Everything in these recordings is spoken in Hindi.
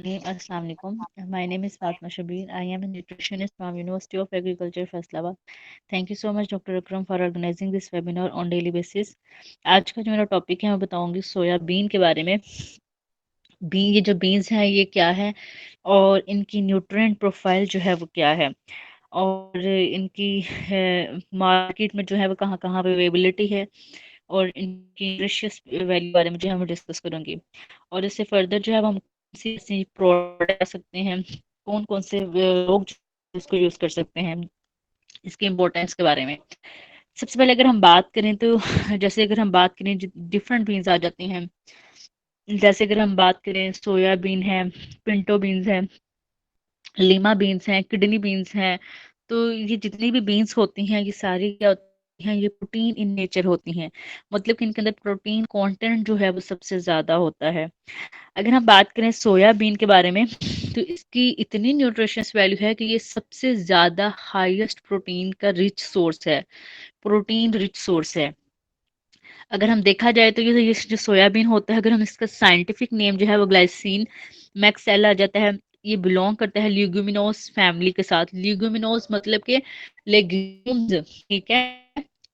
Assalamu alaikum. My name is Fatma Shabir. I am a nutritionist from University of Agriculture, Faisalabad. Thank you so much, Dr. Akram, for organizing this webinar on daily basis. आज का जो मेरा टॉपिक है मैं बताऊंगी सोयाबीन के बारे में। ये जो बीन्स हैं ये क्या है और इनकी न्यूट्रिएंट प्रोफाइल जो है वो क्या है और इनकी मार्केट में जो है वो कहाँ कहाँ पे अवेलेबिलिटी है और इनकी न्यूट्रिशियस वैल्यू बारे में जो है मैं डिस्कस करूंगी। और इससे फर्दर जो है हम कौन सी प्रोडक्ट कर सकते हैं, कौन कौन से लोग जो इसको यूज कर सकते हैं, इसके इम्पोर्टेंस के बारे में। सबसे पहले अगर हम बात करें तो जैसे अगर हम बात करें डिफरेंट बीन्स आ जाती हैं। जैसे अगर हम बात करें सोयाबीन है, पिंटो बीन्स है, लीमा बीन्स हैं, किडनी बीन्स हैं। तो ये जितनी भी बीन्स होती हैं ये सारी क्या होती हैं, ये प्रोटीन इन नेचर होती हैं। मतलब कि इनके अंदर प्रोटीन कंटेंट जो है वो सबसे ज्यादा होता है। अगर हम बात करें सोयाबीन के बारे में तो इसकी इतनी न्यूट्रिशंस वैल्यू है कि ये सबसे ज्यादा हाईएस्ट प्रोटीन का रिच सोर्स है, प्रोटीन रिच सोर्स है। अगर हम देखा जाए तो ये जो सोयाबीन होता है, अगर हम इसका साइंटिफिक नेम जो है वो ग्लाइसिन मैक्सेला आ जाता है। ये बिलोंग करता है ल्यूगुमिनोस फैमिली के साथ। ल्यूगुमिनोस मतलब के लेग्यूम्स, ठीक है।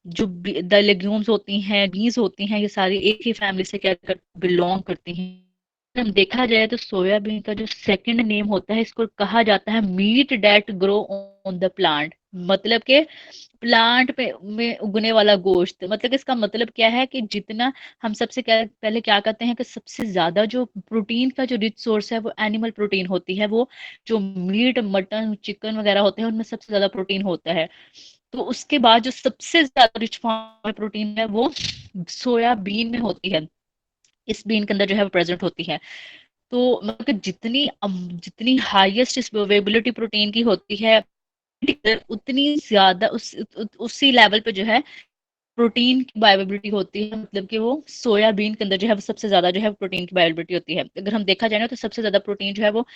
जो द लेग्यूम्स होती हैं, बीन्स होती हैं, ये सारी एक ही फैमिली से क्या कर बिलोंग करती हैं। अगर हम देखा जाए तो सोयाबीन का जो सेकंड नेम होता है इसको कहा जाता है meat that grow on the plant. मतलब के प्लांट पे में उगने वाला गोश्त। मतलब इसका मतलब क्या है कि जितना हम सबसे क्या पहले क्या कहते हैं कि सबसे ज्यादा जो प्रोटीन का जो रिच सोर्स है वो एनिमल प्रोटीन होती है। वो जो मीट मटन चिकन वगैरह होते हैं उनमें सबसे ज्यादा प्रोटीन होता है। तो उसके बाद जो सबसे ज्यादा रिच फॉर्म में प्रोटीन है वो सोयाबीन में होती है। इस बीन के अंदर जो है वो प्रेजेंट होती है। तो मतलब कि जितनी हाईएस्ट इस अवेलेबिलिटी प्रोटीन की होती है उतनी ज्यादा उसी लेवल पे जो है प्रोटीन की बायोअवेलेबिलिटी होती है। मतलब कि वो सोयाबीन के अंदर जो है वो सबसे ज्यादा जो है प्रोटीन की बायोअवेलेबिलिटी होती है। अगर हम देखा जाए ना तो सबसे ज्यादा प्रोटीन जो है वो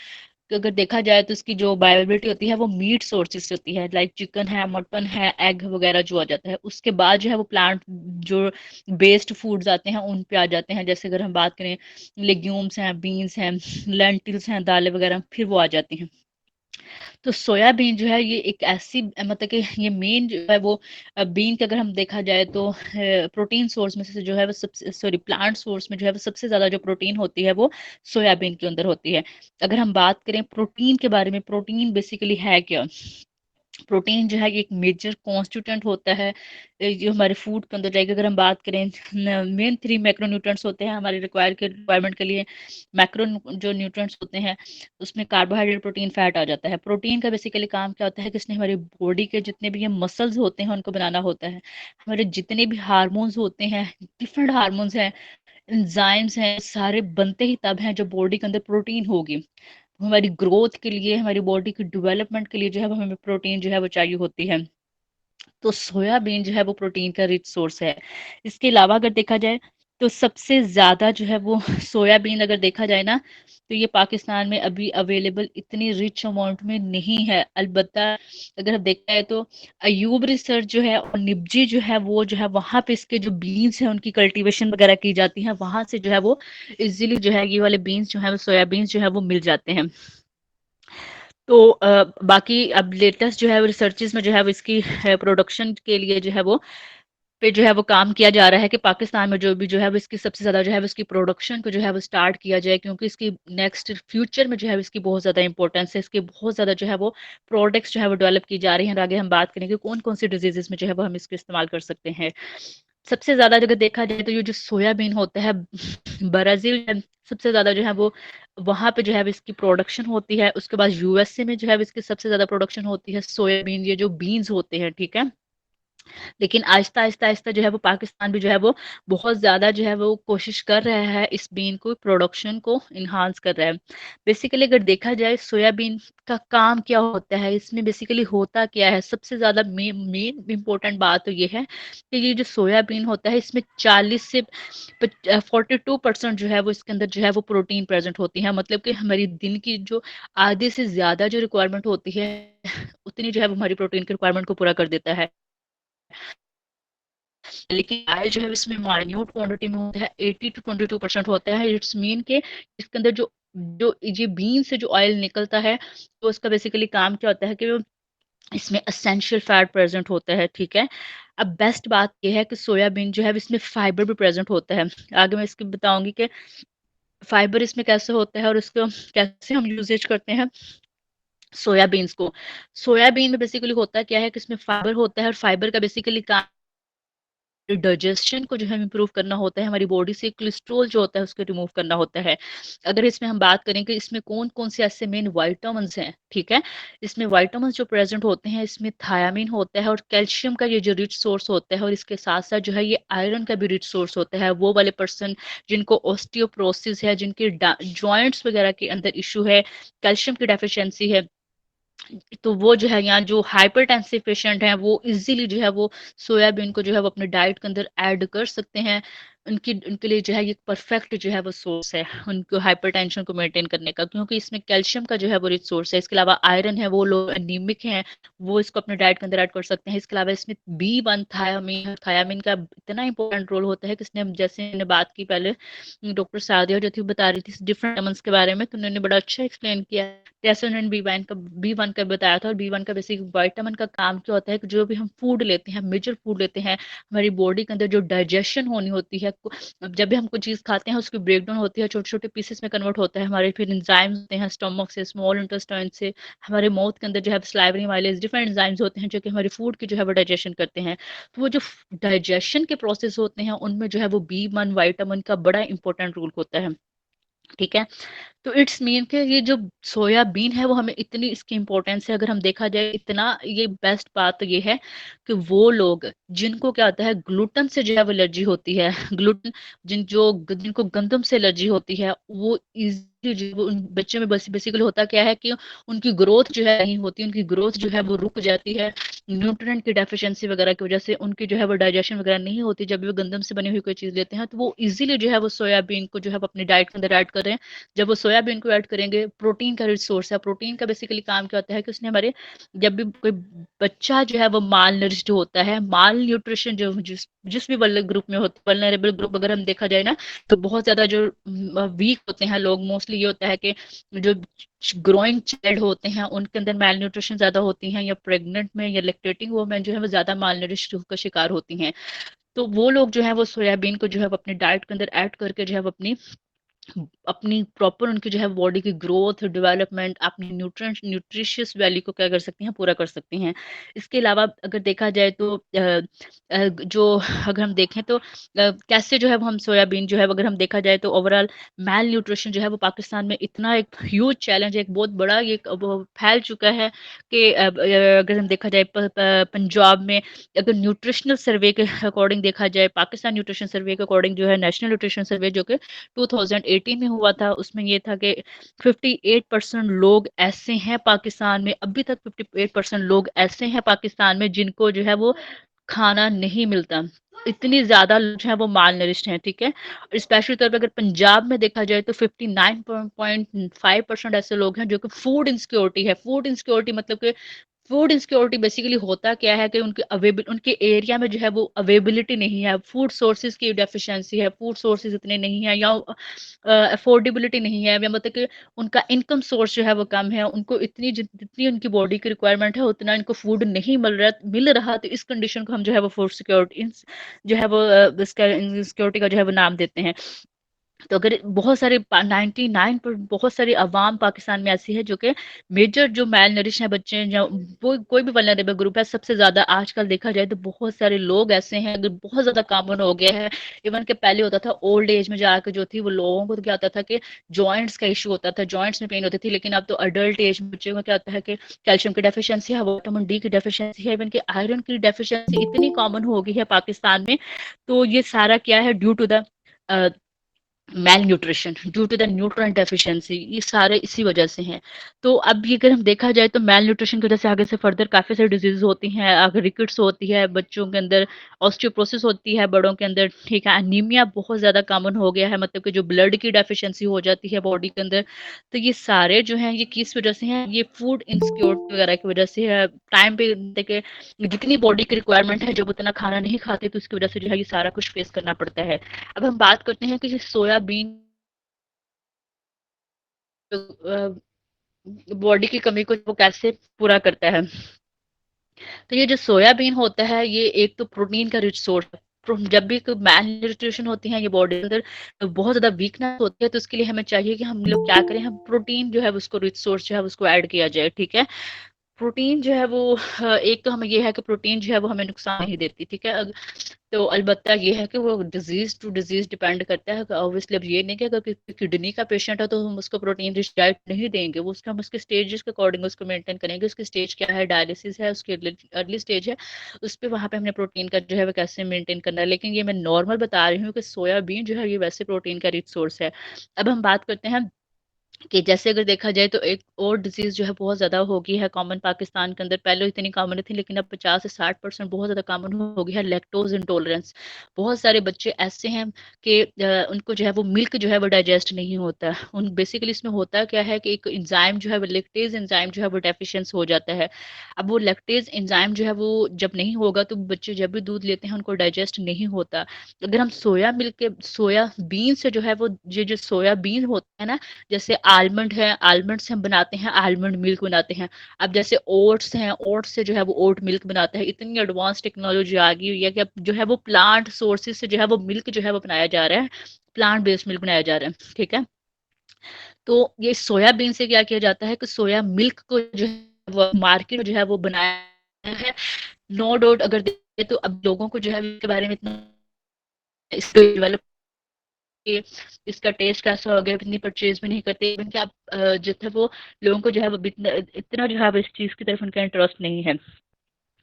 अगर देखा जाए तो उसकी जो बायोअवेलेबिलिटी होती है वो मीट सोर्सेज से होती है, लाइक चिकन है, मटन है, एग वगैरह जो आ जाता है। उसके बाद जो है वो प्लांट जो बेस्ड फूड्स आते हैं उन पे आ जाते हैं। जैसे अगर हम बात करें लेग्यूम्स हैं, बीन्स हैं, लेंटिल्स हैं, दालें वगैरह, फिर वो आ जाती हैं। तो सोयाबीन जो है ये एक ऐसी मतलब कि ये मेन जो है वो बीन के अगर हम देखा जाए तो प्रोटीन सोर्स में से जो है वो सबसे सॉरी प्लांट सोर्स में जो है वो सबसे ज्यादा जो प्रोटीन होती है वो सोयाबीन के अंदर होती है। अगर हम बात करें प्रोटीन के बारे में, प्रोटीन बेसिकली है क्या। प्रोटीन जो है ये एक मेजर कॉन्स्टिट्यूएंट होता है जो हमारे फूड के अंदर जाएगा। अगर हम बात करें मेन 3 मैक्रोन्यूट्रिएंट्स होते हैं हमारे रिक्वायरमेंट के लिए। मैक्रो जो न्यूट्रिएंट्स होते हैं उसमें कार्बोहाइड्रेट प्रोटीन फैट आ जाता है। प्रोटीन का बेसिकली काम क्या होता है कि इसने हमारी बॉडी के जितने भी ये मसल्स होते हैं उनको बनाना होता है। हमारे जितने भी हार्मोन्स होते हैं, डिफरेंट हार्मोन्स हैं, एंजाइम्स हैं, सारे बनते ही तब हैं जब बॉडी के अंदर प्रोटीन होगी। हमारी ग्रोथ के लिए, हमारी बॉडी की डेवलपमेंट के लिए जो है वो हमें प्रोटीन जो है वो चाहिए होती है। तो सोयाबीन जो है वो प्रोटीन का रिच सोर्स है। इसके अलावा अगर देखा जाए तो सबसे ज्यादा जो है वो सोयाबीन अगर देखा जाए ना तो ये पाकिस्तान में अभी अवेलेबल इतनी रिच अमाउंट में नहीं है। अलबत्ता अगर हम देखा है तो अयूब रिसर्च जो है और निब्जी जो है वो जो है वहां पे इसके जो बीन्स है उनकी कल्टीवेशन वगैरह की जाती है। वहां से जो है वो इजीली जो है ये वाले बीन्स जो है वो सोयाबीन जो है वो मिल जाते हैं। तो बाकी अब लेटेस्ट जो है वो रिसर्चेस में जो है वो इसकी प्रोडक्शन के लिए जो है वो पे जो है वो काम किया जा रहा है कि पाकिस्तान में जो भी जो है वो इसकी सबसे ज़्यादा जो है वो इसकी प्रोडक्शन को जो है वो स्टार्ट किया जाए। क्योंकि इसकी नेक्स्ट फ्यूचर में जो है इसकी बहुत ज़्यादा इंपॉर्टेंस है। इसके बहुत ज़्यादा जो है वो प्रोडक्ट्स जो है वो डेवलप की जा रही हैं। और आगे हम बात करेंगे कौन कौन सी डिजीजेस में जो है वो हम इसको इस्तेमाल कर सकते हैं। सबसे ज़्यादा अगर देखा जाए तो ये जो सोयाबीन होता है ब्राज़ील में सबसे ज़्यादा जो है वो वहाँ पे जो है इसकी प्रोडक्शन होती है। उसके बाद यूएसए में जो है इसकी सबसे ज़्यादा प्रोडक्शन होती है सोयाबीन, ये जो बीन्स होते हैं, ठीक है। लेकिन आहिस्ता आहिस्ता आहिस्ता जो है वो पाकिस्तान भी जो है वो बहुत ज़्यादा जो है वो कोशिश कर रहा है इस बीन को प्रोडक्शन को इन्हांस कर रहा है। बेसिकली अगर देखा जाए सोयाबीन का काम क्या होता है, इसमें बेसिकली होता क्या है, सबसे ज़्यादा मेन इम्पोर्टेंट बात तो ये है कि ये जो सोयाबीन होता है इसमें 40 से 42% जो है वो इसके अंदर जो है वो प्रोटीन प्रेजेंट होती है। मतलब कि हमारी दिन की जो आधे से ज़्यादा जो रिक्वायरमेंट होती है उतनी जो है वो हमारी प्रोटीन की रिक्वायरमेंट को पूरा कर देता है। लेकिन आयल जो है इसमें माइन्यूट क्वांटिटी में होता है, 80 to 22% होता है। इट्स मीन के इसके अंदर जो जो ये बीन से जो ऑयल निकलता है, तो उसका बेसिकली काम क्या होता है कि वो इसमें एसेंशियल फैट प्रेजेंट होता है, ठीक है। अब बेस्ट बात ये है कि सोयाबीन जो है इसमें फाइबर भी प्रेजेंट होता है। आगे मैं इसकी बताऊंगी कि फाइबर इसमें कैसे होता है और इसको कैसे हम यूजेज करते हैं सोयाबीन्स को। सोयाबीन में बेसिकली होता क्या है कि इसमें फाइबर होता है, और फाइबर का बेसिकली काम डाइजेशन को जो है इम्प्रूव करना होता है, हमारी बॉडी से कोलेस्ट्रॉल जो होता है उसको रिमूव करना होता है। अगर इसमें हम बात करें कि इसमें कौन कौन से ऐसे मेन वाइटामिन्स हैं, ठीक है। इसमें वाइटामिन्स जो प्रेजेंट होते हैं, इसमें थायामीन होता है और कैल्शियम का ये जो रिच सोर्स होता है, और इसके साथ साथ जो है ये आयरन का भी रिच सोर्स होता है। वो वाले पर्सन जिनको ऑस्टियोप्रोसिस है, जिनके जॉइंट्स वगैरह के अंदर इशू है, कैल्शियम की डेफिशिएंसी है, तो वो जो है यहाँ जो हाइपरटेंसिव पेशेंट हैं वो इजीली जो है वो सोयाबीन को जो है वो अपने डाइट के अंदर ऐड कर सकते हैं। उनकी उनके लिए जो है ये परफेक्ट जो है वो सोर्स है उनको हाइपरटेंशन को मेंटेन करने का, क्योंकि इसमें कैल्शियम का जो है वो रिच सोर्स है। इसके अलावा आयरन है, वो लोग एनीमिक हैं वो इसको अपने डाइट के अंदर ऐड कर सकते हैं। इसके अलावा इसमें B1 थायामीन, थायामीन का इतना इंपॉर्टेंट रोल होता है कि इसने हम जैसे हमने बात की पहले, डॉक्टर सादिया जो थी बता रही थी डिफरेंट एलिमेंट्स के बारे में, तो उन्होंने बड़ा अच्छा एक्सप्लेन किया। जैसे उन्होंने बी वन का बताया था, और B1 का बेसिक वाइटामिन का काम क्या होता है कि जो भी हम फूड लेते हैं, मेजर फूड लेते हैं, हमारी बॉडी के अंदर जो डाइजेशन होनी होती है, जब भी हम कोई चीज़ खाते हैं उसकी ब्रेकडाउन होती है, छोटे छोटे पीसेस में कन्वर्ट होता है, हमारे फिर एंजाइम्स होते हैं स्टमक से, स्मॉल इंटेस्टाइन से, हमारे माउथ के अंदर जो है स्लाइवरी माइलेज, डिफरेंट एंजाइम्स होते हैं जो कि हमारे फूड की जो है वो डाइजेशन करते हैं। तो वो जो डाइजेशन के प्रोसेस होते हैं उनमें जो है वो B1 वाइटामिन का बड़ा इंपॉर्टेंट रोल होता है, ठीक है। तो इट्स मीन कि ये जो सोयाबीन है वो हमें इतनी इसकी इम्पोर्टेंस है, अगर हम देखा जाए इतना, ये बेस्ट बात तो ये है कि वो लोग जिनको क्या होता है ग्लूटन से जो है वो एलर्जी होती है, ग्लूटन जिनको गंदम से एलर्जी होती है, वो इजीली जो उन बच्चों में बस बेसिकली होता क्या है कि उनकी ग्रोथ जो है नहीं होती, उनकी ग्रोथ जो है वो रुक जाती है न्यूट्रिएंट की डेफिशिएंसी वगैरह की वजह से, उनकी जो है वो डाइजेशन वगैरह नहीं होती जब भी वो गंदम से बनी हुई कोई चीज़ लेते हैं। तो वो इजीली जो है वो सोयाबीन को जो है वो अपनी डाइट के अंदर ऐड कर रहे हैं। जब वो सोयाबीन को ऐड करेंगे, प्रोटीन का रिच सोर्स है, प्रोटीन का बेसिकली काम क्या होता है कि उसने हमारे, जब भी कोई बच्चा जो है वो माल नरिश्ड होता है, माल न्यूट्रिशन जो जिस जिस भी ग्रुप में होता है, वल्नरेबल ग्रुप अगर हम देखा जाए ना, तो बहुत ज्यादा जो वीक होते हैं लोग, मोस्टली ये होता है कि जो ग्रोइंग चाइल्ड होते हैं उनके अंदर माल न्यूट्रिशन ज्यादा होती हैं, या प्रेग्नेंट में या लेक्टेटिंग वुमेन जो है वो ज्यादा माल नरिश्ड का शिकार होती हैं। तो वो लोग जो है वो सोयाबीन को जो है वो अपने डाइट के अंदर ऐड करके जो है वो अपनी अपनी प्रॉपर उनकी जो है बॉडी की ग्रोथ, डेवलपमेंट, अपनी न्यूट्रिशियस वैल्यू को क्या कर सकती हैं, पूरा कर सकती हैं। इसके अलावा अगर देखा जाए तो जो अगर हम देखें तो कैसे जो है वो हम सोयाबीन जो है अगर हम देखा जाए तो ओवरऑल मैल न्यूट्रिशन जो है वो पाकिस्तान में इतना एक ह्यूज चैलेंज है, एक बहुत बड़ा ये वो फैल चुका है कि अगर हम देखा जाए पंजाब में अगर न्यूट्रिशनल सर्वे के अकॉर्डिंग देखा जाए, पाकिस्तान न्यूट्रिशन सर्वे के अकॉर्डिंग जो है नेशनल न्यूट्रिशन सर्वे जो कि 2018 में हुआ था, उसमें ये था कि 58% लोग ऐसे हैं पाकिस्तान में, अभी तक 58% लोग ऐसे हैं पाकिस्तान में जिनको जो है वो खाना नहीं मिलता। इतनी ज्यादा लोग जो है वो माल नरिश्ड हैं, ठीक है। और स्पेशली तौर पर अगर पंजाब में देखा जाए तो 59.5% ऐसे लोग हैं जो कि फूड इनसिक्योरिटी है। फूड इनसिक्योरिटी मतलब कि फूड इनसिक्योरिटी बेसिकली होता क्या है कि उनके एरिया में जो है वो अवेबिलिटी नहीं है, फूड सोर्सेज की डेफिशिएंसी है, फूड सोर्सेज इतने नहीं है, या अफोर्डेबिलिटी नहीं है, या मतलब कि उनका इनकम सोर्स जो है वो कम है, उनको इतनी जितनी उनकी बॉडी की रिक्वायरमेंट है उतना इनको फूड नहीं मिल रहा। तो इस कंडीशन को हम जो है वो फूड सिक्योरिटी जो है वो इसका इनसिक्योरिटी का जो है वो नाम देते हैं। तो अगर बहुत सारे 99 पर बहुत सारी अवाम पाकिस्तान में ऐसी है जो कि मेजर जो मेल नरिश है बच्चे हैं, या वो कोई भी वल्नरेबल ग्रुप है, सबसे ज्यादा आजकल देखा जाए तो बहुत सारे लोग ऐसे हैं, अगर बहुत ज्यादा कॉमन हो गया है। इवन के पहले होता था ओल्ड एज में जाकर जो थी वो लोगों को तो क्या होता था कि जॉइंट्स का इशू होता था, जॉइंट्स में पेन होती थी, लेकिन अब तो अडल्ट एज में बच्चों को क्या होता है कि कैल्शियम की डेफिशिएंसी है, विटामिन डी की डेफिशिएंसी है, इवन के आयरन की डेफिशिएंसी इतनी कॉमन हो गई है पाकिस्तान में। तो ये सारा क्या है, due to the malnutrition, due to the nutrient deficiency, ये सारे इसी वजह से हैं। तो अब ये अगर हम देखा जाए तो मेल न्यूट्रिशन की वजह से आगे से फर्दर काफ़ी सारी डिजीज होती हैं, आगे रिकेट्स होती है बच्चों के अंदर, ऑस्टियोप्रोसिस होती है बड़ों के अंदर, ठीक है, एनीमिया बहुत ज़्यादा कॉमन हो गया है, मतलब कि जो ब्लड की डेफिशिएंसी हो जाती है बॉडी के अंदर। तो ये सारे जो हैं ये किस वजह से हैं, ये फूड इनसिक्योरिटी वगैरह की वजह से है। टाइम पे देखे जितनी बॉडी की रिक्वायरमेंट है जब उतना खाना नहीं खाते, तो उसकी वजह से जो है ये सारा कुछ फेस करना पड़ता है। अब हम बात करते हैं कि जो सोयाबीन बॉडी की कमी को वो कैसे पूरा करता है। तो ये जो सोयाबीन होता है ये एक तो प्रोटीन का रिच सोर्स है। जब भी मैल न्यूट्रिशन होती है ये बॉडी के अंदर तो बहुत ज्यादा वीकनेस होती है, तो उसके लिए हमें चाहिए कि हम लोग क्या करें, हम प्रोटीन जो है उसको रिच सोर्स जो है उसको ऐड किया जाए। ठीक है, प्रोटीन जो है वो एक तो हमें ये है कि प्रोटीन जो है वो हमें नुकसान नहीं देती। ठीक है, तो अलबत्ता ये है कि वो डिजीज टू डिजीज डिपेंड करता है। ऑब्वियसली अब ये नहीं कि अगर किसी किडनी का पेशेंट है तो हम उसको प्रोटीन रिच डाइट नहीं देंगे, वो उसका हम उसके स्टेजेस के अकॉर्डिंग उसको मेंटेन करेंगे। उसकी स्टेज क्या है, डायलिसिस है, उसकी अर्ली स्टेज है, उस पर वहां पे हमने प्रोटीन का जो है वो कैसे मेंटेन करना है। लेकिन ये मैं नॉर्मल बता रही हूँ कि सोयाबीन जो है ये वैसे प्रोटीन का रिच सोर्स है। अब हम बात करते हैं कि जैसे अगर देखा जाए तो एक और डिजीज जो है बहुत ज्यादा हो गई है कॉमन पाकिस्तान के अंदर, पहले इतनी कॉमन थी लेकिन अब 50 से 60% बहुत ज्यादा कॉमन हो गई है, लैक्टोज इंटॉलरेंस। बहुत सारे बच्चे ऐसे हैं कि उनको जो है वो मिल्क जो है वो डाइजेस्ट नहीं होता है। उन बेसिकली इसमें होता क्या है कि एक एंजाइम जो है वो लैक्टेज एंजाइम जो है वो डेफिशिएंस हो जाता है। अब वो लैक्टेज एंजाइम जो है वो जब नहीं होगा तो बच्चे जब भी दूध लेते हैं उनको डाइजेस्ट नहीं होता। अगर हम सोया मिल्क के सोया बीन से जो है वो ये जो सोया बीन होता है ना, जैसे आलमंड है, आलमंड से हम बनाते हैं आलमंड मिल्क बनाते हैं। अब जैसे ओट्स हैं, ओट्स से जो है वो ओट मिल्क बनाते हैं। इतनी एडवांस टेक्नोलॉजी आ गई हुई है कि अब जो है वो प्लांट सोर्सेज से जो है वो मिल्क जो है वो बनाया जा रहा है, प्लांट बेस्ड मिल्क बनाया जा रहा है। ठीक है, तो ये सोयाबीन से क्या किया जाता है कि सोया मिल्क को जो है वो मार्केट में जो है वो बनाया है। नो डाउट अगर देखें तो अब लोगों को जो है इसके बारे में इतना इसको डेवलप, इसका टेस्ट कैसा हो गया, इतनी परचेज भी नहीं करते। इवन कि आप जो है वो लोगों को जो है वो इतना जो है वो इस चीज की तरफ उनका इंटरेस्ट नहीं है।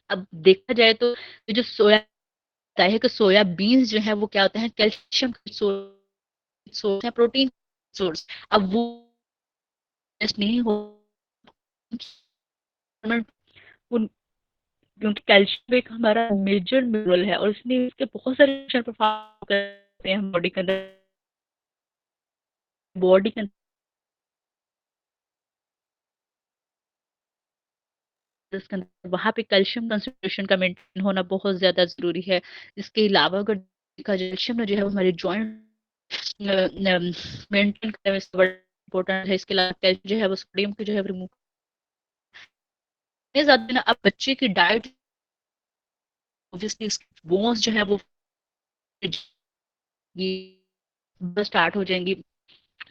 अब देखा जाए तो ये जो सोया होता है कि सोया बीन्स जो है वो क्या होता है, कैल्शियम सोर्स है, प्रोटीन सोर्स। अब वो टेस्ट नहीं हो उन, क्योंकि कैल्शियम एक हमारा मेजर मिनरल है और इसलिए इसके बहुत सारे परफॉर्म करते हैं बॉडी के वहाँ पे कैल्शियम कंसंट्रेशन का मेंटेन होना बहुत ज्यादा जरूरी है। इसके अलावा अगर देखा जाए कैल्शियम जो है वो हमारे जॉइंट मेंटेन करने में बड़ा इम्पोर्टेंट है। इसके अलावा कैल्शियम जो है वो सोडियम को जो है रिमूव करने ज्यादा ना। अब बच्चे की डाइट ऑब्वियसली बोन्स जो है वो स्टार्ट हो जाएंगी,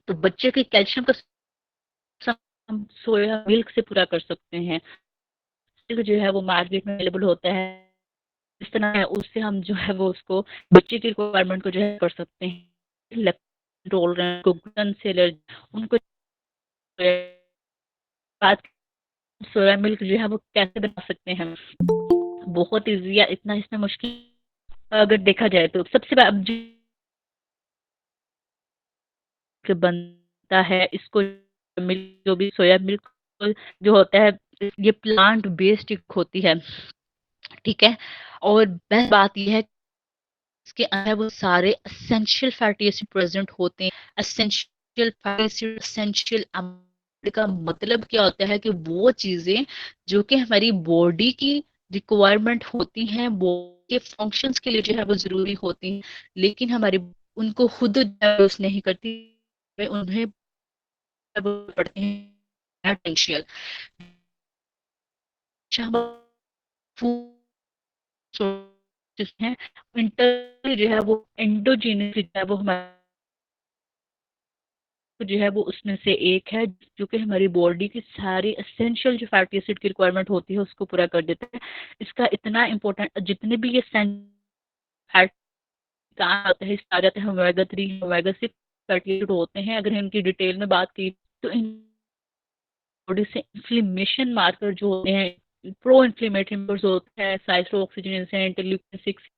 तो बच्चे के कैल्शियम का हम सोया मिल्क से पूरा कर सकते हैं। मिल्क जो है वो मार्केट में अवेलेबल होता है, इस तरह है उससे हम जो है वो उसको बच्चे की रिक्वायरमेंट को जो है कर सकते हैं। टॉलरेंस को ग्लूटेन से एलर्जी उनको बात सोया मिल्क जो है वो कैसे बना सकते हैं, बहुत इजी है, इतना इसमें मुश्किल अगर देखा जाए तो सबसे अब जो बनता है इसको मिल्क जो भी सोया मिल्क जो होता है ये प्लांट बेस्ड होती है। ठीक है, और बेस्ट बात यह है इसके अंदर वो सारे एसेंशियल फैटी एसिड प्रेजेंट होते हैं। एसेंशियल फैटी एसिड एसेंशियल का मतलब क्या होता है कि वो चीजें जो कि हमारी बॉडी की रिक्वायरमेंट होती हैं, बॉडी के फंक्शंस के लिए जो है वो जरूरी होती हैं, लेकिन हमारी उनको खुद यूज नहीं करती, उन्हें पड़ते हैं एसेंशियल सोर्सेस हैं। इंटर जो है वो एंडोजीनस जो है वो हमारे जो है वो उसमें से एक है जो कि हमारी बॉडी की सारी एसेंशियल जो फैटी एसिड की रिक्वायरमेंट होती है उसको पूरा कर देता है। इसका इतना इम्पोर्टेंट जितने भी ये फैट कहाँ आते हैं, इसमें आ जाते हैं ओमेगा 3 ओमेगा 6 फैटी एसिड होते हैं। अगर हम इनकी डिटेल में बात की तो इन बॉडी से इन्फ्लेमेशन मार्कर जो होते हैं, प्रो इन्फ्लेमेटरी होते हैं, साइटो ऑक्सीजन है, इंटरल्यूकिन 6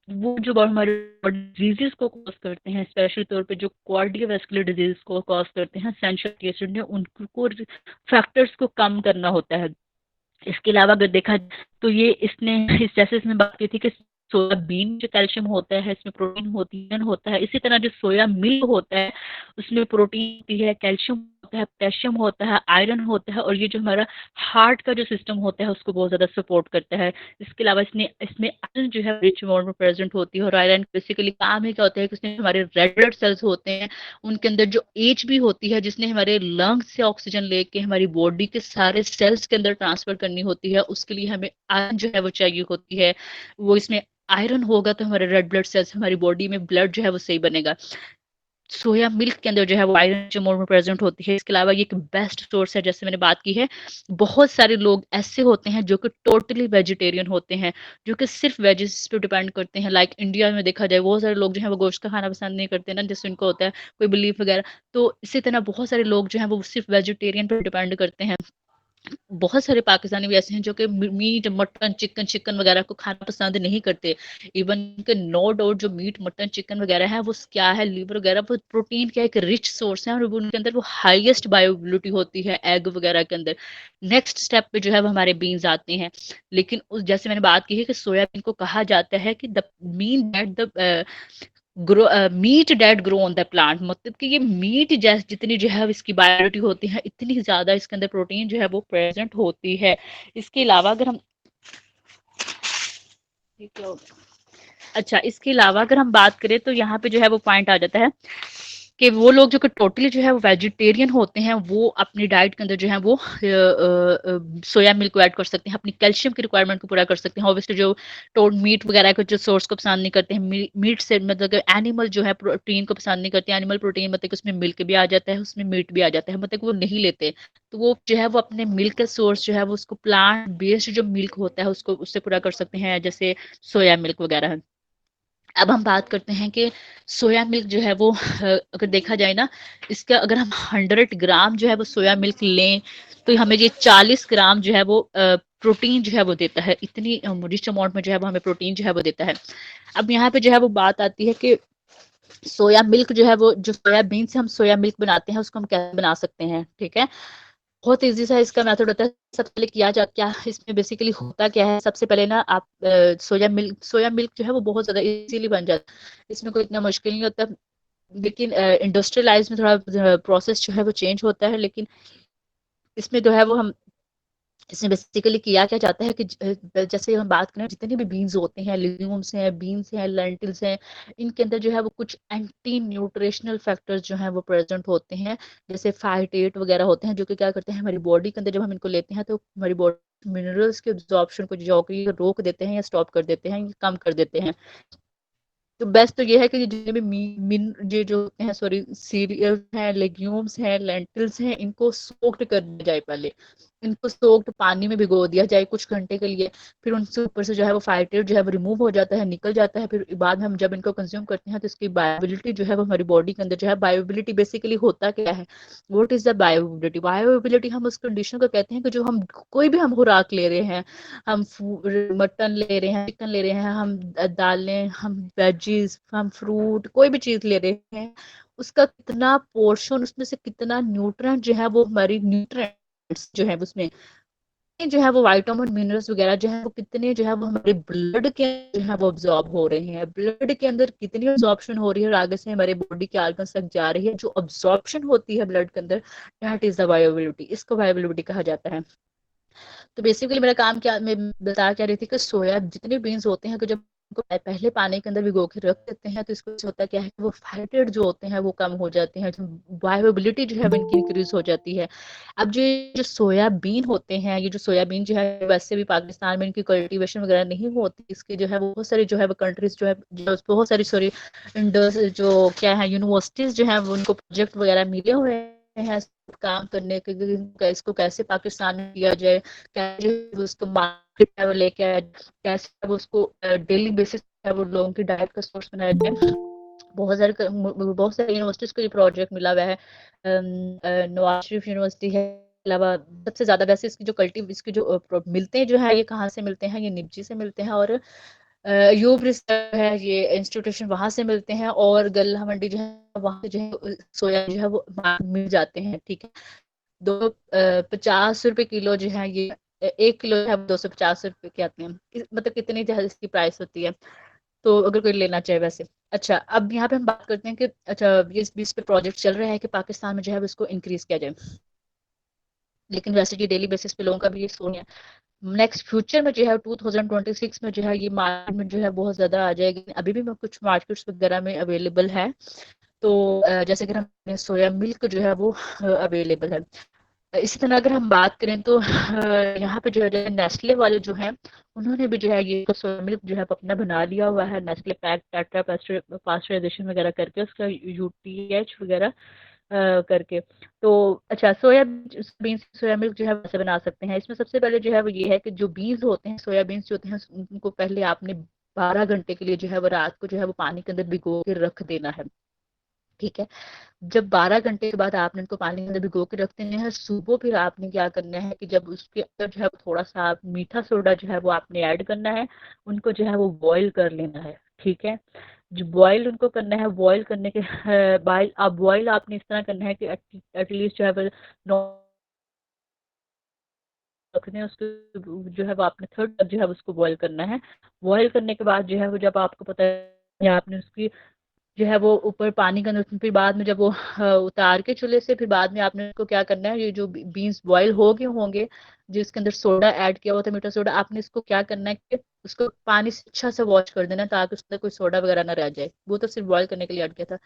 वो जो हमारे डिजीजेस को कॉज करते हैं, स्पेशल तौर पे जो कार्डियोवैस्कुलर डिजीज को कॉज करते हैं, सेंट्रल एसिड ने उनको फैक्टर्स को कम करना होता है। इसके अलावा अगर देखा तो ये इसने इस जैसे इसमें बात की थी कि सोयाबीन जो कैल्शियम होता है इसमें प्रोटीन होता है, इसी तरह जो सोया मिल्क होता है उसमें प्रोटीन होती है, कैल्शियम होता है, पोटेशियम होता है, आयरन होता है, और ये जो हमारा हार्ट का जो सिस्टम होता है उसको बहुत ज़्यादा सपोर्ट करता है। इसके अलावा इसमें आयरन जो है रिच अमाउंट में प्रेजेंट होती है, और आयरन बेसिकली काम ही क्या होता है कि उसमें हमारे रेड ब्लड सेल्स होते हैं, उनके अंदर जो एचबी होती है जिसने हमारे लंग्स से ऑक्सीजन लेके हमारी बॉडी के सारे सेल्स के अंदर ट्रांसफर करनी होती है, उसके लिए हमें आयरन जो है वो चाहिए होती है। वो इसमें आयरन होगा तो हमारे रेड ब्लड सेल्स, हमारी बॉडी में ब्लड जो है वो सही बनेगा। सोया मिल्क के अंदर जो है वो आयरन जो मोर में प्रेजेंट होती है। इसके अलावा ये एक बेस्ट सोर्स है, जैसे मैंने बात की है, बहुत सारे लोग ऐसे होते हैं जो कि टोटली वेजिटेरियन होते हैं, जो कि सिर्फ वेजिस पे डिपेंड करते हैं। लाइक इंडिया में देखा जाए बहुत सारे लोग जो है वो गोश्त का खाना पसंद नहीं करते ना, जैसे उनको होता है कोई बिलीफ वगैरह। तो इसी तरह बहुत सारे लोग जो है वो सिर्फ वेजिटेरियन पर डिपेंड करते हैं। बहुत सारे पाकिस्तानी भी ऐसे हैं जो कि मीट मटन चिकन चिकन वगैरह को खाना पसंद नहीं करते। इवन के नो डाउट जो मीट मटन चिकन वगैरह है वो क्या है, लिवर वगैरह, वो प्रोटीन का एक रिच सोर्स है, और उनके अंदर वो हाईएस्ट बायोबिलिटी होती है एग वगैरह के अंदर। नेक्स्ट स्टेप पे जो है वो हमारे बीन्स आते हैं। लेकिन उस जैसे मैंने बात की है कि सोयाबीन को कहा जाता है कि the mean that the grow meat that grow on the plant, मतलब कि ये मीट जैसे जितनी जो है इसकी बायोटिक होती है, इतनी ज्यादा इसके अंदर प्रोटीन जो है वो प्रेजेंट होती है। इसके अलावा अगर हम अच्छा, इसके अलावा अगर हम बात करें तो यहाँ पे जो है वो पॉइंट आ जाता है कि वो लोग जो कि टोटली जो है वो वेजिटेरियन होते हैं, वो अपनी डाइट के अंदर जो है वो सोया मिल्क को ऐड कर सकते हैं, अपनी कैल्शियम की रिक्वायरमेंट को पूरा कर सकते हैं। ऑब्वियसली जो टोट मीट वगैरह के जो सोर्स को पसंद नहीं करते हैं, मीट से मतलब एनिमल जो है प्रोटीन को पसंद नहीं करते हैं, एनिमल प्रोटीन मतलब कि उसमें मिल्क भी आ जाता है, उसमें मीट भी आ जाता है, मतलब वो नहीं लेते। तो वो जो है वो अपने मिल्क का सोर्स जो है वो उसको प्लांट बेस्ड जो मिल्क होता है उसको उससे पूरा कर सकते हैं, जैसे सोया मिल्क वगैरह। अब हम बात करते हैं कि सोया मिल्क जो है वो अगर देखा जाए ना, इसका अगर हम 100 ग्राम जो है वो सोया मिल्क लें तो हमें ये 40 ग्राम जो है वो प्रोटीन जो है वो देता है। इतनी रिच अमाउंट में जो है वो हमें प्रोटीन जो है वो देता है। अब यहाँ पे जो है वो बात आती है कि सोया मिल्क जो है वो, जो सोयाबीन से हम सोया मिल्क बनाते हैं उसको हम कैसे बना सकते हैं, ठीक है। बहुत ईजी सा इसका मेथड होता है। सबसे पहले किया जा क्या इसमें बेसिकली होता क्या है, सबसे पहले ना आप सोया मिल्क जो है वो बहुत ज्यादा इजीली बन जाता है, इसमें कोई इतना मुश्किल नहीं होता। लेकिन इंडस्ट्रियलाइज में थोड़ा प्रोसेस जो है वो चेंज होता है। लेकिन इसमें जो है वो हम इसमें बेसिकली किया क्या जाता है कि जैसे हम बात करें, जितने भी बीन्स होते हैं, लिग्यूम्स हैं, बीन्स हैं, लेंटिल्स हैं, इनके अंदर जो है वो कुछ एंटी न्यूट्रिशनल फैक्टर्स जो हैं वो प्रेजेंट होते हैं, जैसे फाइटेट वगैरह होते हैं, जो कि क्या करते हैं हमारी बॉडी के अंदर जब हम इनको लेते हैं तो हमारी बॉडी मिनरल्स के एब्जॉर्प्शन को जो कि रोक देते हैं या स्टॉप कर देते हैं या कम कर देते हैं। तो बेस्ट तो ये है कि जितने भी ये जो हैं, सॉरी, सीरियल्स हैं, लेग्यूम्स हैं, लेंटिल्स हैं, इनको सोक्ड कर दिया जाए पहले। इनको सोक्ड पानी में भिगो दिया जाए कुछ घंटे के लिए। फिर उनसे ऊपर से जो है वो फाइटेट जो है वो रिमूव हो जाता है, निकल जाता है। फिर बाद में हम जब इनको कंज्यूम करते हैं तो इसकी बायोबिलिटी जो है वो हमारी बॉडी के अंदर जो है, बायोबिलिटी बेसिकली होता क्या है, व्हाट इज द बायोबिलिटी। बायोबिलिटी हम उस कंडीशन को कहते हैं कि जो हम कोई भी हम खुराक ले रहे हैं, हम मटन ले रहे हैं, चिकन ले रहे हैं, हम दालें, हम वेजीज, हम फ्रूट, कोई भी चीज ले रहे हैं, उसका कितना पोर्शन, उसमें से कितना न्यूट्रिएंट जो है वो हमारी न्यूट्रिएंट्स जो है उसमें जो है वो विटामिन मिनरल्स वगैरह जो है वो कितने जो है वो हमारे ब्लड के जो है वो ऑब्जॉर्ब हो रहे हैं, ब्लड के अंदर कितनी ऑब्जॉर्प्शन हो रही है और आगे से हमारे बॉडी के ऑर्गन्स तक जा रही है। जो ऑब्जॉर्प्शन होती है ब्लड के अंदर, दैट इज द बायोबिलिटी, इसको बायोबिलिटी कहा जाता है। तो बेसिकली मेरा काम क्या, मैं बता क्या रही थी कि सोया जितने बीन्स होते हैं कि जब उनको पहले पानी के अंदर भिगो के रख देते हैं तो इसको होता क्या है कि वो फाइटेड जो होते हैं वो कम हो जाते हैं, जो बायोबिलिटी जो है वो इनकी इंक्रीज हो जाती है। अब जो सोयाबीन होते हैं, ये जो सोयाबीन जो है वैसे भी पाकिस्तान में इनकी कल्टीवेशन वगैरह नहीं होती, इसके जो है वो बहुत सारी जो है वो कंट्रीज जो है, जो बहुत सारी सॉरी इंडस जो क्या है यूनिवर्सिटीज जो है वो उनको प्रोजेक्ट वगैरह मिले हुए हैं काम करने के, इसको कैसे पाकिस्तान में किया जाए, कैसे उसको मार्केट लेवल लेके आया, कैसे उसको डेली बेसिस पे वो लोगों की डाइट का सोर्स बनाया जाए। बहुत सारे यूनिवर्सिटीज को ये प्रोजेक्ट मिला हुआ है। नवाज शरीफ यूनिवर्सिटी है, अलावा सबसे ज्यादा वैसे इसकी जो इसके जो मिलते हैं जो है, ये कहाँ से मिलते हैं, ये निपजी से मिलते हैं, और यूब रिसर्च है ये इंस्टीट्यूशन, वहां से मिलते हैं, और गल्ला मंडी जो है वहां से जो है सोया जो है वो मिल जाते हैं, ठीक है। 250 रुपए किलो जो है ये, 1 किलो है 250 रुपए के आते हैं, मतलब कितनी जो है इसकी प्राइस होती है। तो अगर कोई लेना चाहे वैसे। अच्छा, अब यहाँ पे हम बात करते हैं कि अच्छा, ये इस पे प्रोजेक्ट चल रहा है कि पाकिस्तान में जो है इसको इंक्रीज किया जाए, लेकिन वैसे ये डेली बेसिस पे लोगों का भी ये सोच है। नेक्स्ट फ्यूचर में जो है 2026 में जो है ये मार्केट में जो है बहुत ज्यादा आ जाएगी। अभी भी कुछ मार्केट्स वगैरह में अवेलेबल है। तो जैसे कि हम सोया मिल्क जो है वो अवेलेबल है। इसी तरह अगर हम बात करें तो यहाँ पे जो है नेस्ले वाले जो हैं उन्होंने भी जो है ये सोया मिल्क जो है अपना बना लिया हुआ है, नेस्ले पैक टाटा पास्चराइजेशन वगैरह करके उसका यूटीएच वगैरह करके। तो अच्छा, बीन्स सोया मिल्क जो है वैसे बना सकते हैं। इसमें सबसे पहले जो है वो ये है कि जो बीन्स होते हैं, सोयाबीन्स जो होते हैं, उनको पहले आपने 12 घंटे के लिए जो है वो रात को जो है वो पानी के अंदर भिगो के रख देना है। ठीक है। जब 12 घंटे के बाद आपने उनको पानी के अंदर भिगो के रख देने हैं, सुबह फिर आपने क्या करना है कि जब उसके अंदर जो है थोड़ा सा मीठा सोडा जो है वो आपने ऐड करना है, उनको जो है वो बॉईल कर लेना है। ठीक है। जो बॉईल उनको करना है, बॉईल करने के बॉईल अब बॉईल आपने इस तरह करना है कि एटलीस्ट जो है वो रखने हैं उसको, जो है वो आपने थर्ड तक जो है उसको बॉईल करना है। बॉईल करने के बाद जो है वो जब आपको पता है आपने उसकी जो है वो ऊपर पानी का अंदर, फिर बाद में जब वो उतार के चूल्हे से, फिर बाद में आपने उसको क्या करना है, ये जो बीन्स बॉईल हो गए होंगे, जो इसके अंदर सोडा ऐड किया हुआ था, मीठा सोडा, आपने इसको क्या करना है कि उसको पानी से अच्छा से वॉश कर देना, ताकि उसके अंदर कोई सोडा वगैरह ना रह जाए। वो तो सिर्फ बॉईल करने के लिए ऐड किया था।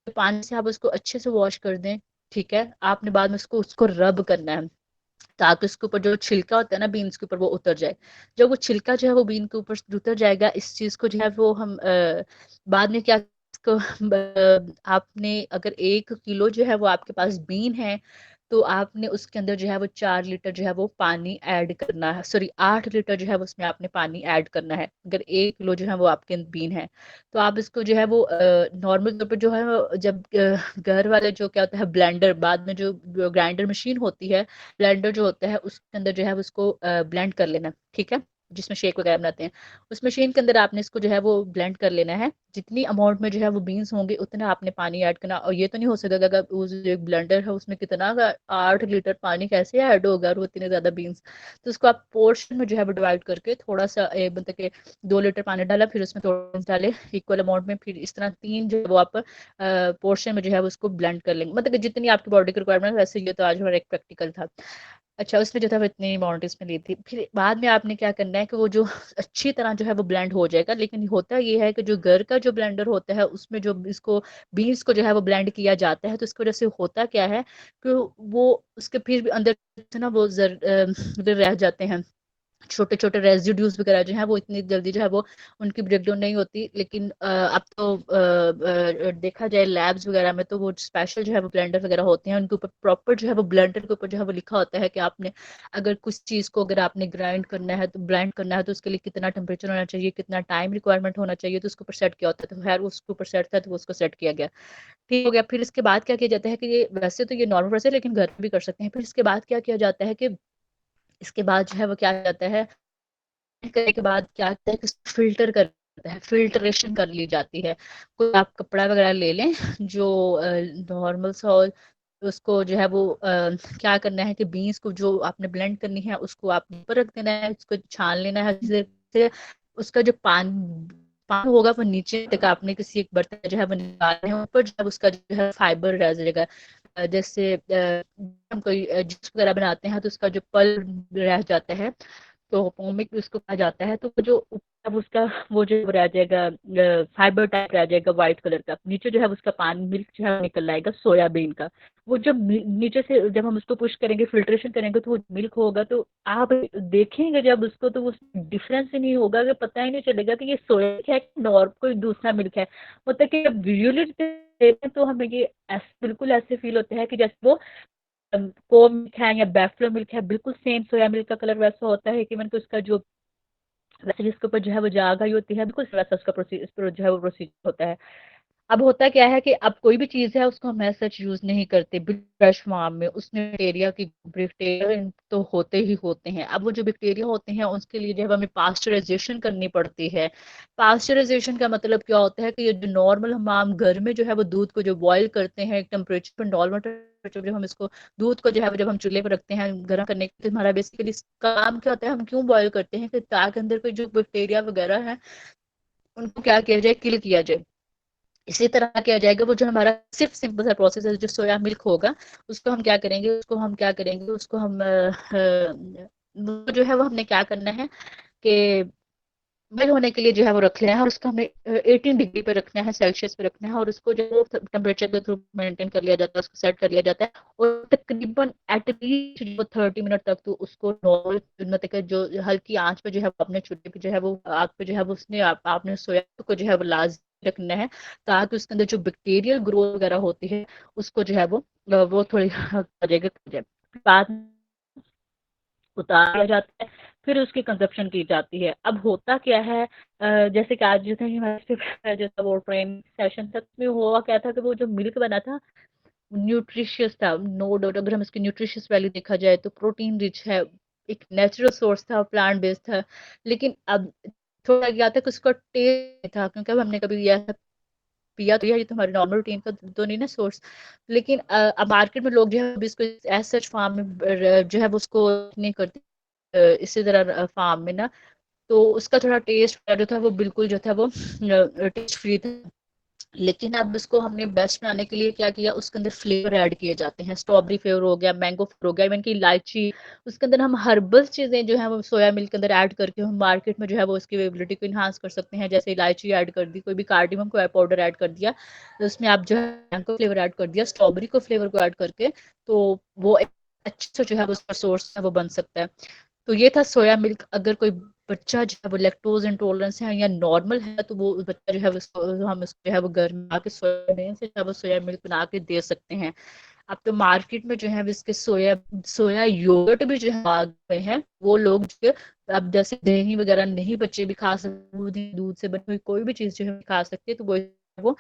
तो पानी से आप उसको अच्छे से वॉश कर दें। ठीक है। आपने बाद में उसको उसको रब करना है, ताकि उसके ऊपर जो छिलका होता है ना बीन्स के ऊपर, वो उतर जाए। जब वो छिलका जो है वो बीन के ऊपर से उतर जाएगा, इस चीज को जो है वो हम बाद में क्या, इसको आपने अगर 1 किलो जो है वो आपके पास बीन है, तो आपने उसके अंदर जो है वो 4 लीटर जो है वो पानी ऐड करना है, सॉरी 8 लीटर जो है वो उसमें आपने पानी ऐड करना है, अगर 1 किलो जो है वो आपके बीन है। तो आप इसको जो है वो नॉर्मल तौर पर जो है जब घर वाले जो क्या होता है ब्लेंडर, बाद में जो ग्राइंडर मशीन होती है, ब्लेंडर जो होता है उसके अंदर जो है उसको ब्लेंड कर लेना। ठीक है। जिसमें शेक वगैरह बनाते हैं, उस मशीन के अंदर आपने इसको जो है वो ब्लेंड कर लेना है। जितनी अमाउंट में जो है वो बीन्स होंगे उतना आपने पानी ऐड करना। और ये तो नहीं हो सकेगा अगर उस जो एक ब्लेंडर है उसमें कितना 8 लीटर पानी कैसे ऐड होगा, और वो इतने ज्यादा बीन्स। तो उसको आप पोर्शन में जो है वो डिवाइड करके थोड़ा सा मतलब कि 2 लीटर पानी डाला, फिर उसमें थोड़ा डाले इक्वल अमाउंट में, फिर इस तरह 3 जो है वो आप पोर्शन में जो है उसको ब्लेंड कर लेंगे, मतलब कि जितनी आपकी बॉडी की रिक्वायरमेंट है। वैसे ये तो आज हमारा एक प्रैक्टिकल था। अच्छा, उसमें जो था वो इतनी अमाउंट में ली थी। फिर बाद में आपने क्या करना है कि वो जो अच्छी तरह जो है वो ब्लेंड हो जाएगा। लेकिन होता ये है कि जो घर का जो ब्लेंडर होता है उसमें जो इसको बीन्स को जो है वो ब्लेंड किया जाता है, तो इसकी वजह से होता क्या है कि वो उसके फिर भी अंदर से ना वो रह जाते हैं, छोटे छोटे रेजिड्यूज वगैरह जो है वो इतनी जल्दी जो है वो उनकी ब्रेकडाउन नहीं होती। लेकिन अब तो देखा जाए लैब्स वगैरह में, तो वो स्पेशल जो है वो ब्लेंडर वगैरह होते हैं, उनके ऊपर प्रॉपर जो है वो ब्लेंडर के ऊपर जो है वो लिखा होता है कि आपने अगर कुछ चीज को अगर आपने ग्राइंड करना है, तो ब्लेंड करना है, तो उसके लिए कितना टेम्परेचर होना चाहिए, कितना टाइम रिक्वायरमेंट होना चाहिए, तो उसके ऊपर सेट किया होता है। तो खैर उसके ऊपर सेट था तो वो उसको सेट किया गया। ठीक हो गया। फिर इसके बाद क्या किया जाता है कि ये वैसे तो ये नॉर्मल प्रोसेस है, लेकिन घर में भी कर सकते हैं। फिर इसके बाद क्या किया जाता है कि इसके बाद जो है वो क्या जाता है, करने के बाद क्या होता है कि फिल्टर करता है, फिल्ट्रेशन कर ली जाती है। कोई आप कपड़ा वगैरह ले लें जो नॉर्मल सा हो, उसको जो है वो क्या करना है कि बीन्स को जो आपने ब्लेंड करनी है उसको आप ऊपर रख देना है, उसको छान लेना है, जिससे उसका जो पान होगा वो नीचे तक आपने किसी एक बर्तन जो है वो निकालना है, ऊपर जो है उसका जो है फाइबर रह जाएगा। जैसे हम कोई जूस वगैरह बनाते हैं तो उसका जो पल्प रह जाता है, तो पोमिक उसको कहा जाता है। तो वो जो अब उसका वो जो रह जाएगा फाइबर टाइप रह जाएगा व्हाइट कलर का, नीचे जो है उसका पानी मिल्क जो है निकल आएगा सोयाबीन का। वो जब नीचे से जब हम उसको पुश करेंगे, फिल्ट्रेशन करेंगे, तो वो मिल्क होगा। तो आप देखेंगे जब उसको, तो वो डिफरेंस ही नहीं होगा, कि पता ही नहीं चलेगा कि ये सोया है कि और कोई दूसरा मिल्क है। मतलब कि जब विजुअली देखते हैं तो हमें ये बिल्कुल ऐसे फील होता है कि जैसे वो को मिल्क है या बैफलो मिल्क है, बिल्कुल सेम सोया मिल्क का कलर वैसा होता है कि मैंने उसका जो वैसे जिसके ऊपर जो है वो जा गई होती है, बिल्कुल वैसा उसका प्रोसीजर जो है वो प्रोसीजर होता है। अब होता क्या है कि अब कोई भी चीज है उसको हम सच यूज नहीं करते फ्रेश फार्म में, उसमें बैक्टीरिया की बैक्टीरिया तो होते ही होते हैं। अब वो जो बैक्टीरिया होते हैं उसके लिए जो है हमें पास्चराइजेशन करनी पड़ती है। पास्चराइजेशन का मतलब क्या होता है कि ये जो नॉर्मल हम आम घर में जो है वो दूध को जो बॉईल करते हैं एक टेम्परेचर पर, नॉर्मल टेम्परेचर जब हम इसको दूध को जो है वो जब हम चूल्हे पर रखते हैं गर्म करने के लिए, हमारा बेसिकली काम क्या होता है, हम क्यों बॉईल करते हैं कि ताकि अंदर कोई जो बैक्टीरिया वगैरह है उनको क्या किया जाए, किल किया जाए। इसी तरह किया जाएगा, वो जो हमारा सिर्फ सिंपल सा प्रोसेस है, जो सोया मिल्क होगा उसको हम क्या करेंगे, उसको हम वो जो है वो हमने क्या करना है कि मेल होने के लिए जो है वो रख लेना है, और उसको हमें 18 डिग्री पे रखना है, सेल्सियस पे रखना है, और उसको जो टेम्परेचर के थ्रू मेंटेन कर लिया जाता है, उसको सेट कर लिया जाता है। और तकरीबन एटलीस्ट जो 30 मिनट तक तो उसको नॉर्मल, मतलब कि जो हल्की आंच पे जो है वो अपने चूल्हे पे जो है वो आग पे जो है वो उसने आपने सोया को जो है वो लाजमी रखना है, ताकि उसके अंदर जो बैक्टीरियल ग्रोथ वगैरह होती है उसको जो है वो थोड़ी करेगा। बाद में उतार दिया जाता है, फिर उसकी कंजप्शन की जाती है। अब होता क्या है, जैसे कि आज जो था हमारे जो था वो ट्रेनिंग सेशन तक में हुआ क्या था कि वो जो मिल्क बना था न्यूट्रिशियस था, नो डाउट। अगर हम इसकी न्यूट्रिशियस वैल्यू देखा जाए तो प्रोटीन रिच है, एक नेचुरल सोर्स था, प्लांट बेस्ड था। लेकिन अब थोड़ा क्या था कि उसका टेस्ट था, क्योंकि अब हमने कभी यह पिया तो ये तो हमारे नॉर्मल रूटीन का तो नहीं ना सोर्स। लेकिन अब मार्केट में लोग जो है अभी इसको एज सच फार्म में जो है वो उसको नहीं करते, इसी तरह फार्म में ना, तो उसका थोड़ा टेस्ट जो था वो बिल्कुल जो था वो टेस्ट फ्री था। लेकिन अब इसको हमने बेस्ट बनाने के लिए क्या किया, उसके अंदर फ्लेवर ऐड किए जाते हैं, स्ट्रॉबेरी फ्लेवर हो गया, मैंगो फ्लेवर हो गया, इवन की इलायची। उसके अंदर हम हर्बल चीजें जो है वो सोया मिल्क के अंदर ऐड करके हम मार्केट में जो है वो उसकी अवेलेबिलिटी को इन्हांस कर सकते हैं। जैसे इलायची ऐड कर दी, कोई भी कार्डिमम को पाउडर ऐड कर दिया, तो उसमें आप जो है मैंगो फ्लेवर ऐड कर दिया, स्ट्रॉबेरी को फ्लेवर को ऐड करके, तो वो एक अच्छे से जो है उसका सोर्स है वो बन सकता है। तो ये था सोया मिल्क। अगर कोई बच्चा जो है वो लैक्टोज इंटॉलरेंस है या नॉर्मल है, तो वो बच्चा जो है उसको हम उसको जो है वो घर में आके सोया से जो है वो सोया मिल्क बना के दे सकते हैं। अब तो मार्केट में जो है इसके सोया सोया योगर्ट भी जो है आ गए हैं। वो लोग जो अब जैसे दही वगैरह नहीं बच्चे भी खा सकते, दूध से बनी हुई कोई भी चीज जो है खा सकते हैं, तो वो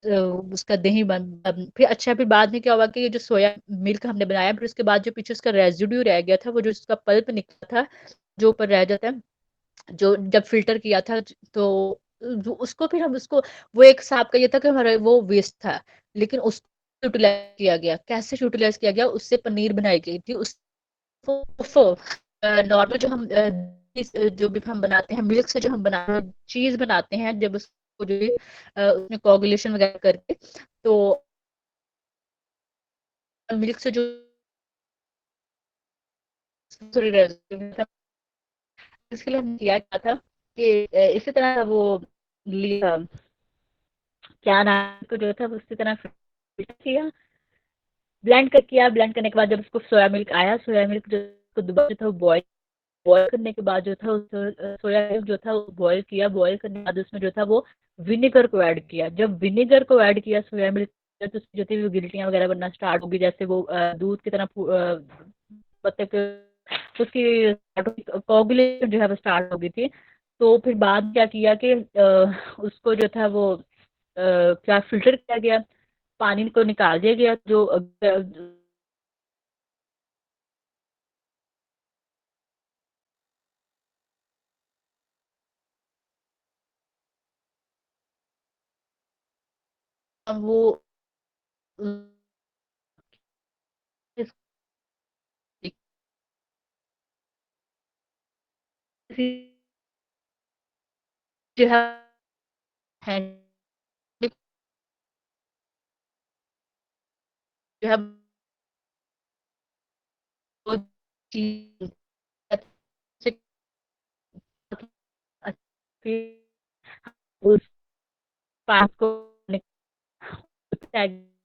अ, उसका दही फिर अच्छा, फिर बाद में क्या हुआ कि ये जो सोया मिल्क हमने बनाया, फिर उसके बाद जो पीछे उसका रेजिड्यू रह गया था, वो जो उसका पल्प निकला था जो ऊपर रह जाता है, जो जब फिल्टर किया था, तो उसको फिर हम उसको, वो एक हिसाब का ये था कि हमारा वो वेस्ट था, लेकिन उसको यूटिलाइज किया गया। कैसे यूटिलाइज किया गया, उससे पनीर बनाई गई थी। उसको नॉर्मल जो हम जो भी हम बनाते हैं मिल्क से, जो हम बनाते हैं चीज बनाते हैं, जब उसको जो उसमें कोगुलेशन वगैरह करके, तो मिल्क से जो सॉरी, इसके लिए हमने किया क्या था कि इसी तरह वो लिया, क्या नाम को जो था उसी तरह फिल्टर किया, ब्लेंड कर किया। ब्लेंड करने के बाद जब उसको सोया मिल्क आया, सोया मिल्क जो उसको दोबारा जो था वो बॉयल, बॉयल करने के बाद जो था उस सोया मिल्क जो था वो बॉयल किया। बॉयल करने के बाद उसमें जो था वो विनेगर को ऐड किया। जब विनेगर को ऐड किया सोया मिल्क, तो उसकी जो थी वो गिल्टियां वगैरह बनना स्टार्ट होगी, जैसे वो दूध की तरह मतलब उसकी कोगुलेशन जो है वो स्टार्ट हो गई थी। तो फिर बाद क्या किया कि उसको जो था वो क्या फिल्टर किया गया, पानी को निकाल दिया गया, जो वो जो है जो है वो चीज उस पास को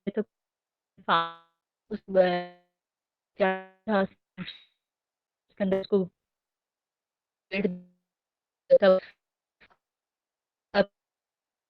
तो उस क्या था उसके अंदर उसको